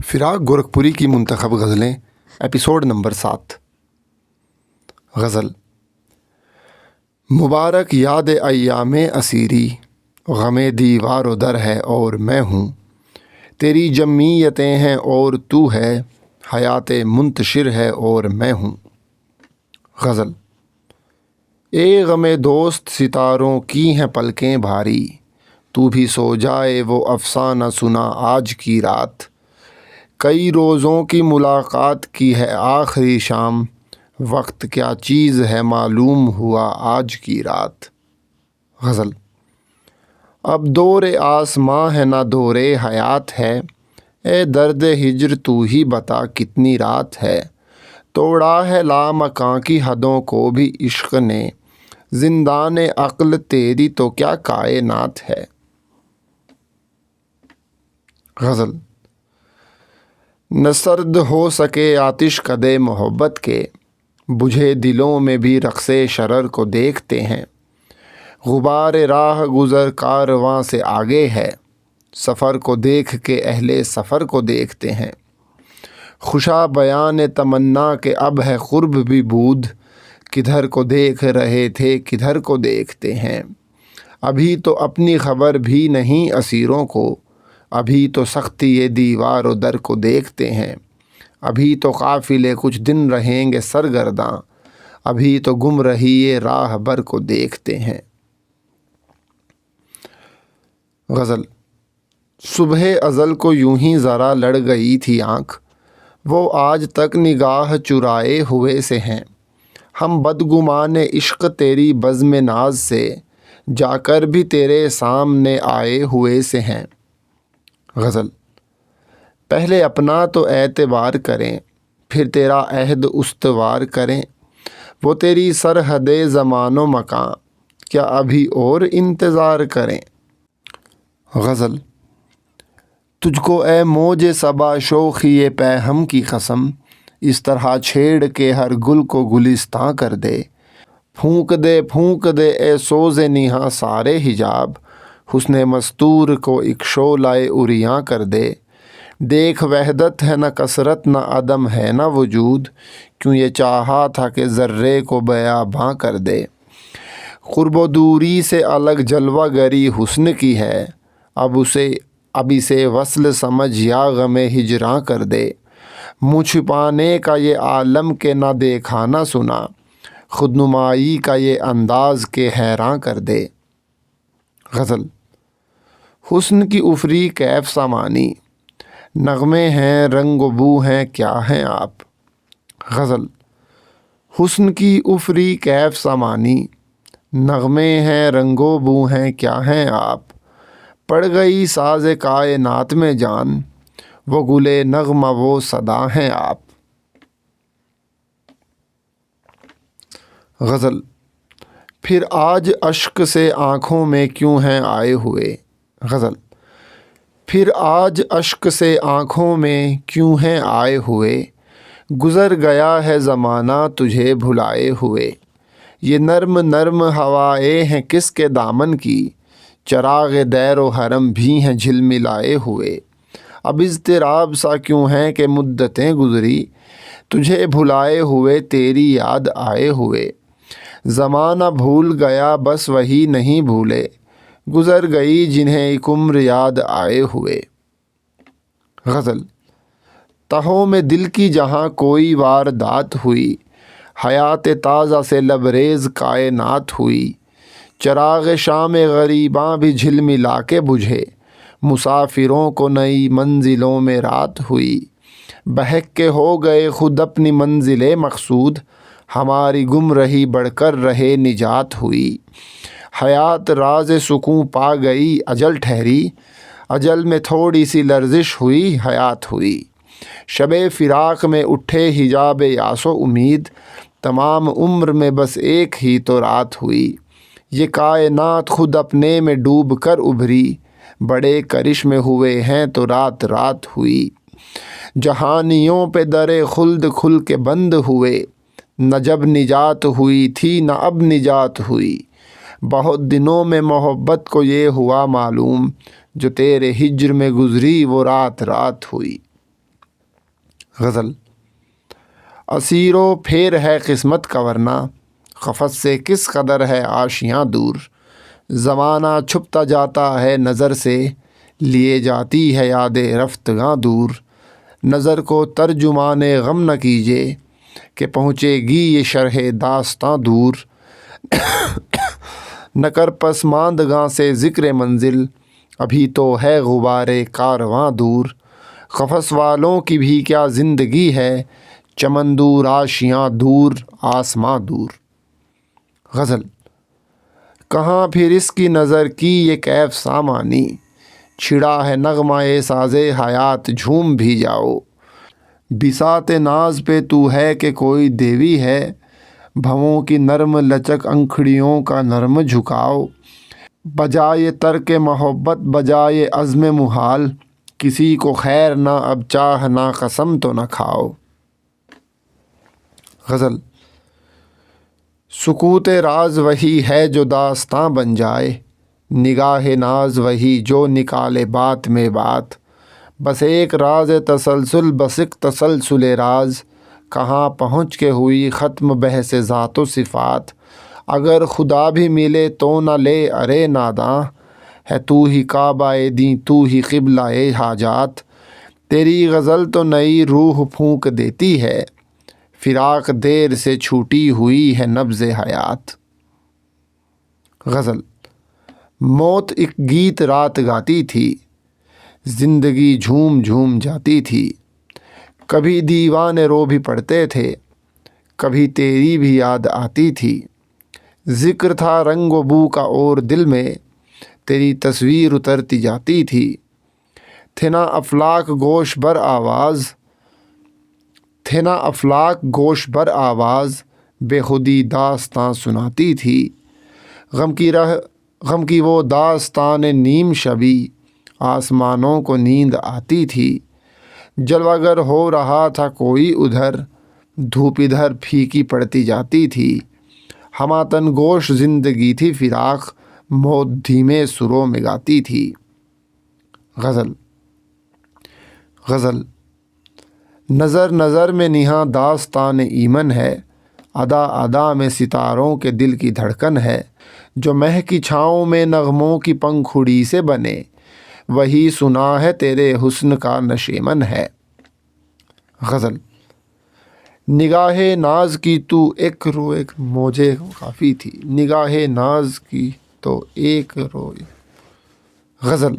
फिराक गोरखपुरी की मुंतखब गज़लें episode number 7। गज़ल। मुबारक याद अय्यामे असीरी, ग़मे दीवार दर है और मैं हूँ। तेरी जमीयतें हैं और तू है, हयात मुंतशिर है और मैं हूँ। गज़ल। ए ग़मे दोस्त सितारों की हैं पलकें भारी, तू भी सो जाए वो अफ़साना सुना आज की रात। कई रोज़ों की मुलाकात की है आखिरी शाम, वक्त क्या चीज़ है मालूम हुआ आज की रात। गज़ल। अब दौरे आसमां है ना दौरे हयात है, ए दर्द हिज्र तू ही बता कितनी रात है। तोड़ा है लामकां की हदों को भी इश्क ने, जिंदाने अक्ल तेरी तो क्या कायनात है। गज़ल। न सर्द हो सके आतिश कदे मोहब्बत के, बुझे दिलों में भी रक़्से शरर को देखते हैं। गुबार राह गुज़र कारवां से आगे है, सफ़र को देख के अहले सफ़र को देखते हैं। खुशा बयान तमन्ना के अब है क़ुर्ब भी बूद, किधर को देख रहे थे किधर को देखते हैं। अभी तो अपनी खबर भी नहीं असीरों को, अभी तो सख्ती ये दीवार दर को देखते हैं। अभी तो काफ़िले कुछ दिन रहेंगे सरगर्दां, अभी तो गुम रही ये राह बर को देखते हैं। गज़ल। सुबह अज़ल को यूं ही ज़रा लड़ गई थी आँख, वो आज तक निगाह चुराए हुए से हैं। हम बदगुमान इश्क तेरी बज़्म नाज से, जाकर भी तेरे सामने आए हुए से हैं। गज़ल। पहले अपना तो एतबार करें, फिर तेरा अहद उस्तवार करें। वो तेरी सरहदे ज़मानो मकां, क्या अभी और इंतज़ार करें। गज़ल। तुझको ए मौजे सबा शोखिए पैहम की कसम, इस तरह छेड़ के हर गुल को गुलिस्तां कर दे। फूंक दे ए सोज़े निहा सारे हिजाब, हुस्ने मस्तूर को एक शोलाए उरियां कर दे। देख वहदत है न कसरत न अदम है न वजूद, क्यों ये चाहा था कि ज़र्रे को बयाबां कर दे। क़ुर्बो दूरी से अलग जलवा गरी हुस्न की है, अब इसे वस्ल समझ या ग़मे हिजरां कर दे। मुँह छिपाने का ये आलम के ना देखा ना सुना, खुदनुमाई का ये अंदाज़ के हैरां कर दे। गज़ल। हुस्न की उफ़री कैफ़ सामानी, नग़मे हैं रंग बू हैं क्या हैं आप। गज़ल। हुस्न की उफ़री कैफ़ सामानी, नग़मे हैं रंगो बू हैं क्या हैं आप। पड़ गई साज़े कायनात में जान, वो गुले नग़मा वो सदा हैं आप। गज़ल। फिर आज अश्क से आँखों में क्यों हैं आए हुए। गज़ल। फिर आज अश्क से आँखों में क्यों हैं आए हुए, गुज़र गया है ज़माना तुझे भुलाए हुए। ये नर्म नर्म हवाएं हैं किसके दामन की, चराग़ दैरो हरम भी हैं झिलमिलाए हुए। अब इज़्तिराब सा क्यों है कि मुद्दतें गुज़री, तुझे भुलाए हुए तेरी याद आए हुए। ज़माना भूल गया बस वही नहीं भूले, गुज़र गई जिन्हें एक उम्र याद आए हुए। गज़ल। तहों में दिल की जहाँ कोई वारदात हुई, हयात ताज़ा से लबरेज़ कायनात हुई। चराग़ शाम ग़रीबां भी झिलमिला के बुझे, मुसाफिरों को नई मंजिलों में रात हुई। बहक के हो गए खुद अपनी मंजिले मकसूद, हमारी गुम रही बढ़कर रहे निजात हुई। हयात राज़ सुकून पा गई अजल ठहरी, अजल में थोड़ी सी लर्जिश हुई हयात हुई। शबे फ़िराक़ में उठे हिजाब यासो उम्मीद, तमाम उम्र में बस एक ही तो रात हुई। ये कायनात खुद अपने में डूब कर उभरी, बड़े करिश्मे हुए हैं तो रात रात हुई। जहानियों पे दरे खुल्द खुल के बंद हुए, न जब निजात हुई थी न अब निजात हुई। बहुत दिनों में मोहब्बत को ये हुआ मालूम, जो तेरे हिज्र में गुज़री वो रात रात हुई। غزل اسیر و پھیر ہے قسمت کا ورنہ، قفس سے کس قدر ہے آشیاں دور، زمانہ چھپتا جاتا ہے نظر سے، لیے جاتی ہے یاد رفتگاں دور، نظر کو ترجمان غم نہ کیجے، کہ پہنچے گی یہ شرح داستاں دور، نہ کر پسماندگاں سے ذکر منزل، ابھی تو ہے غبار کارواں دور، قفس والوں کی بھی کیا زندگی ہے، چمن دور آشیاں دور آسماں دور۔ غزل کہاں پھر اس کی نظر کی یہ کیف سامانی، چھڑا ہے نغمہ ساز حیات جھوم بھی جاؤ، بساط ناز پہ تو ہے کہ کوئی دیوی ہے، بھووں کی نرم لچک انکھڑیوں کا نرم جھکاؤ، بجائے ترک محبت بجائے عزم محال، کسی کو خیر نہ اب چاہ نہ قسم تو نہ کھاؤ۔ غزل سکوت راز وہی ہے جو داستاں بن جائے، نگاہ ناز وہی جو نکالے بات میں بات، بس ایک راز تسلسل بس ایک تسلسل راز، کہاں پہنچ کے ہوئی ختم بحث ذات و صفات، اگر خدا بھی ملے تو نہ لے ارے ناداں، ہے تو ہی کعبہ دیں تو ہی قبلہ حاجات، تیری غزل تو نئی روح پھونک دیتی ہے، فراق دیر سے چھوٹی ہوئی ہے نبض حیات۔ غزل موت ایک گیت رات گاتی تھی، زندگی جھوم جھوم جاتی تھی، کبھی دیوان رو بھی پڑھتے تھے، کبھی تیری بھی یاد آتی تھی، ذکر تھا رنگ و بو کا اور دل میں، تیری تصویر اترتی جاتی تھی، تھے نا افلاک گوش بر آواز، تھے نا افلاک گوش بر آواز، بے خودی داستاں سناتی تھی، غم کی وہ داستان نیم شبی، آسمانوں کو نیند آتی تھی، جلوہ گر ہو رہا تھا کوئی ادھر، دھوپ ادھر پھیکی پڑتی جاتی تھی، ہماتن گوش زندگی تھی فراق، موت دھیمے سروں میں گاتی تھی۔ غزل نظر نظر میں نہاں داستان ایمن ہے، ادا ادا میں ستاروں کے دل کی دھڑکن ہے، جو مہ کی چھاؤں میں نغموں کی پنکھڑی سے بنے، وہی سنا ہے تیرے حسن کا نشیمن ہے۔ غزل نگاہ ناز کی تو ایک رو ایک موجے کافی تھی، نگاہ ناز کی تو ایک رو۔ غزل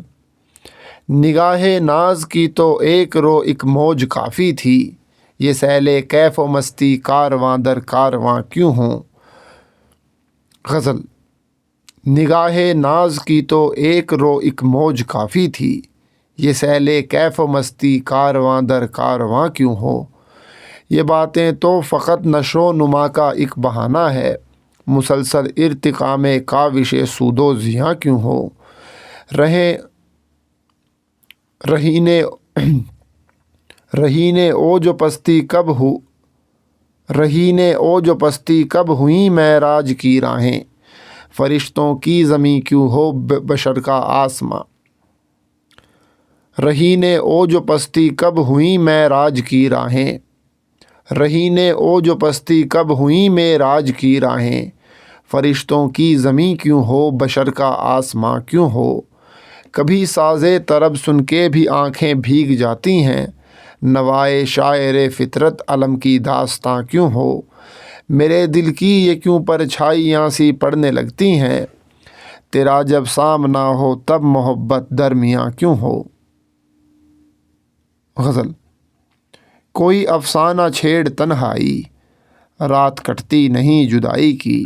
نگاہ ناز کی تو ایک رو ایک موج کافی تھی، یہ سیل کیف و مستی کارواں در کارواں کیوں ہوں۔ غزل نگاہ ناز کی تو ایک رو ایک موج کافی تھی، یہ سیل کیف و مستی کارواں در کارواں کیوں ہو، یہ باتیں تو فقط نشو و نما کا ایک بہانہ ہے، مسلسل ارتقاء میں کاوش سود و زیاں کیوں ہو، رہینے اوج و پستی کب ہو، رہینے اوج و پستی کب ہوئیں معراج کی راہیں، فرشتوں کی زمیں کیوں ہو بشر کا آسماں، رہینے اوج و پستی کب ہوئیں معراج کی راہیں، رہینے اوج و پستی کب ہوئیں معراج کی راہیں، فرشتوں کی زمیں کیوں ہو بشر کا آسماں کیوں ہو، کبھی سازے طرب سن کے بھی آنکھیں بھیگ جاتی ہیں، نوائے شاعر فطرت علم کی داستاں کیوں ہو، میرے دل کی یہ کیوں پرچھائیاں سی پڑنے لگتی ہیں، تیرا جب سامنا ہو تب محبت درمیاں کیوں ہو۔ غزل کوئی افسانہ چھیڑ تنہائی، رات کٹتی نہیں جدائی کی،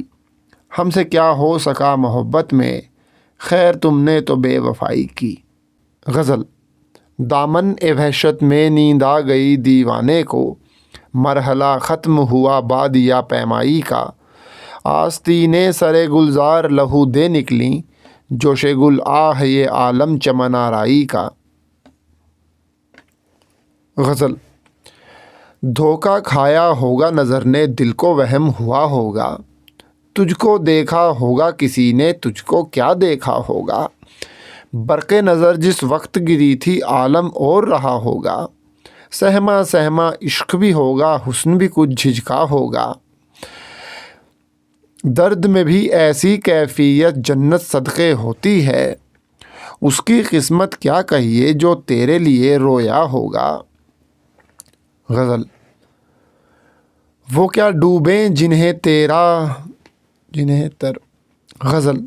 ہم سے کیا ہو سکا محبت میں، خیر تم نے تو بے وفائی کی۔ غزل دامن وحشت میں نیند آ گئی دیوانے کو، مرحلہ ختم ہوا بادیہ پیمائی کا، آستینے سرے گلزار لہو دے نکلیں، جوش گل آہ یہ عالم چمن آرائی کا۔ غزل دھوکا کھایا ہوگا نظر نے دل کو وہم ہوا ہوگا، تجھ کو دیکھا ہوگا کسی نے تجھ کو کیا دیکھا ہوگا، برق نظر جس وقت گری تھی عالم اور رہا ہوگا، सहमा सहमा इश्क भी होगा, हुस्न भी कुछ झिझका होगा। दर्द में भी ऐसी कैफियत जन्नत सदक़े होती है। उसकी किस्मत क्या कहिए जो तेरे लिए रोया होगा। गज़ल। वो क्या डूबें गज़ल।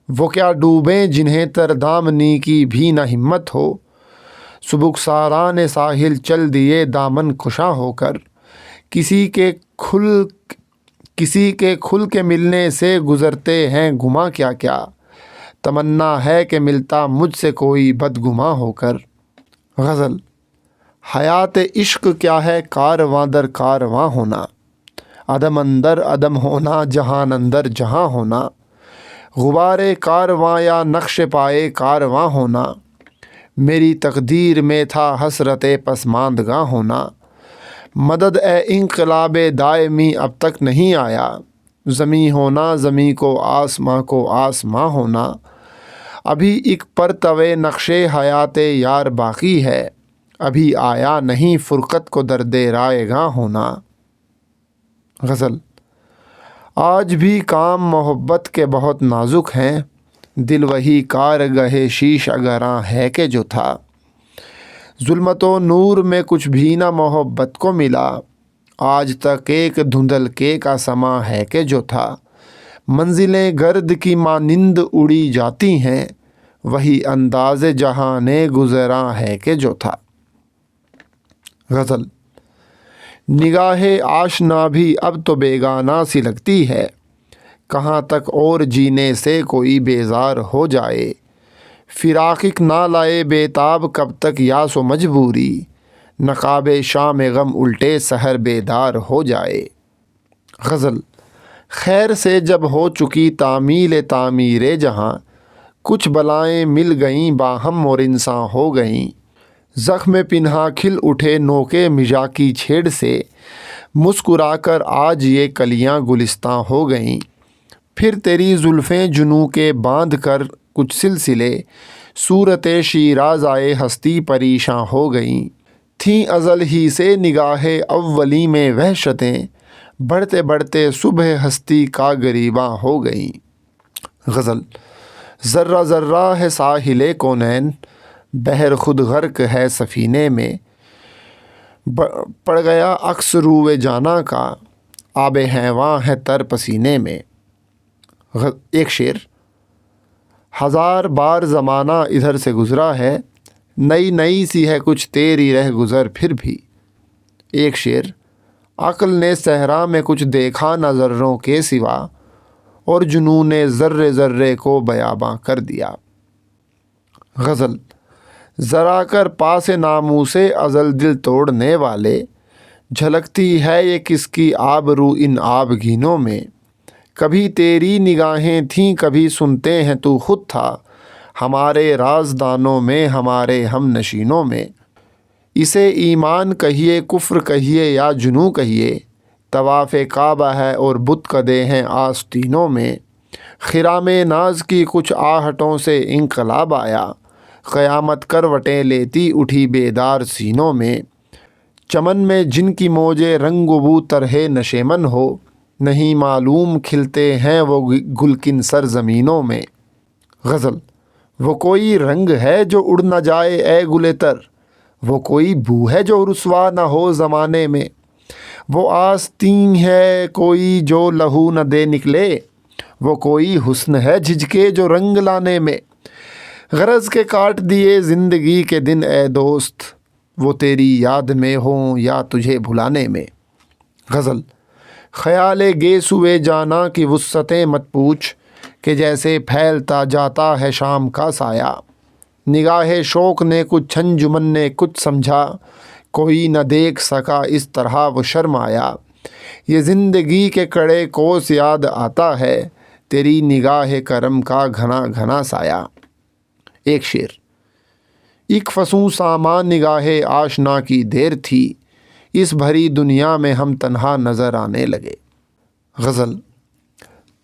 वो क्या डूबें जिन्हें तर दामनी की भी न हिम्मत हो। सुबुकसारान साहिल चल दिए दामन कुशा होकर। किसी के खुल के मिलने से गुज़रते हैं गुमा क्या क्या। तमन्ना है कि मिलता मुझसे कोई बदगुमा होकर। गज़ल। हयात इश्क क्या है कारवां दर कारवां होना। अदम अंदर अदम होना, जहान अंदर जहां होना। गुबारे कारवां या नक्श पाए कारवां होना। मेरी तकदीर में था हसरत पसमानदगा होना। मदद ए इंक़लाबे दायमी अब तक नहीं आया। ज़मी होना ज़मी को आसमां होना। अभी एक परतवे नक्शे हयाते यार बाकी है। अभी आया नहीं फ़ुरक़त को दर्दे रायगा होना। गज़ल। आज भी काम मोहब्बत के बहुत नाजुक हैं। दिल वही कारगहे शीश अगरां है कि जो था। ज़ुल्मतो नूर में कुछ भी ना मोहब्बत को मिला। आज तक एक धुंधलके का समा है कि जो था। मंजिलें गर्द की मानिंद उड़ी जाती हैं। वही अंदाज़े जहाने गुज़रा है कि जो था। गज़ल। निगाहे आशना भी अब तो बेगाना सी लगती है। कहाँ तक और जीने से कोई बेजार हो जाए। फिराक़िक ना लाए बेताब कब तक यासो मजबूरी। नकाबे शाम गम उल्टे सहर बेदार हो जाए। गज़ल। खैर से जब हो चुकी तामीरे जहाँ। कुछ बलाएं मिल गईं बाहम और इंसान हो गईं। ज़ख्म पिन्हा खिल उठे नोके मिजा की छेड़ से। मुस्कुराकर आज ये कलियां गुलिस्तां हो गईं। फिर तेरी जुल्फ़ें जुनू के बांध कर कुछ सिलसिले। सूरते शीराज़ आए हस्ती परेशान हो गईं। थीं अज़ल ही से निगाहे अव्वली में वहशतें। बढ़ते बढ़ते सुबह हस्ती का गरीबा हो गईं। गज़ल। ज़र्रा ज़र्रा है साहिले कौनैन। बहर खुद गर्क है सफ़ीने में। पड़ गया अक्स रूए जाना का। आबे हैवां है तर पसीने में। एक शेर। हज़ार बार ज़माना इधर से गुज़रा है। नई नई सी है कुछ तेरी रह गुज़र फिर भी। एक शेर। अक्ल ने सहरा में कुछ देखा न ज़र्रों के सिवा। और जुनून ने ज़र्रे ज़र्रे को बयाबां कर दिया। गज़ल। ज़रा कर पास नामूसे अज़ल दिल तोड़ने वाले। झलकती है ये किसकी आबरू इन आबगीनों में। कभी तेरी निगाहें थीं कभी सुनते हैं तू खुद था। हमारे राज़दानों में हमारे हम नशीनों में। इसे ईमान कहिए कुफ्र कहिए या जुनू कहिए। तवाफ़े काबा है और बुत कदे हैं आस्तीनों में। खिरामे नाज की कुछ आहटों से इंकलाब आया। क़यामत करवटें लेती उठी बेदार सीनों में। चमन में जिनकी मौजे रंगबू तरह नशेमन हो। नहीं मालूम खिलते हैं वो गुलकिन सरज़मीनों में। गज़ल। वो कोई रंग है जो उड़ न जाए ए गुलेतर। वो कोई बू है जो रुसवा न हो ज़माने में। वो आस्तीन है कोई जो लहू न दे निकले। वो कोई हुस्न है झिझके जो रंग लाने में। गरज के काट दिए ज़िंदगी के दिन ए दोस्त। वो तेरी याद में हों या तुझे भुलाने में। गज़ल। ख़याले गेसुए जाना की वुस्सतें मत पूछ। कि जैसे फैलता जाता है शाम का साया। निगाहे शौक़ ने कुछ अंजुमन ने कुछ समझा। कोई न देख सका इस तरह वो शर्माया। ये ज़िंदगी के कड़े कोस याद आता है। तेरी निगाह करम का घना घना साया। एक शेर। एक फसूं सामान निगाहे आशना की देर थी। इस भरी दुनिया में हम तन्हा नज़र आने लगे। गज़ल।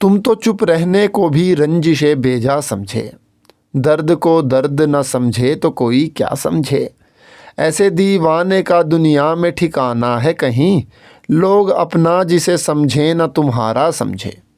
तुम तो चुप रहने को भी रंजिशे बेजा समझे। दर्द को दर्द न समझे तो कोई क्या समझे। ایسے دیوانے کا دنیا میں ٹھکانہ ہے کہیں، لوگ اپنا جسے سمجھیں نہ تمہارا سمجھے۔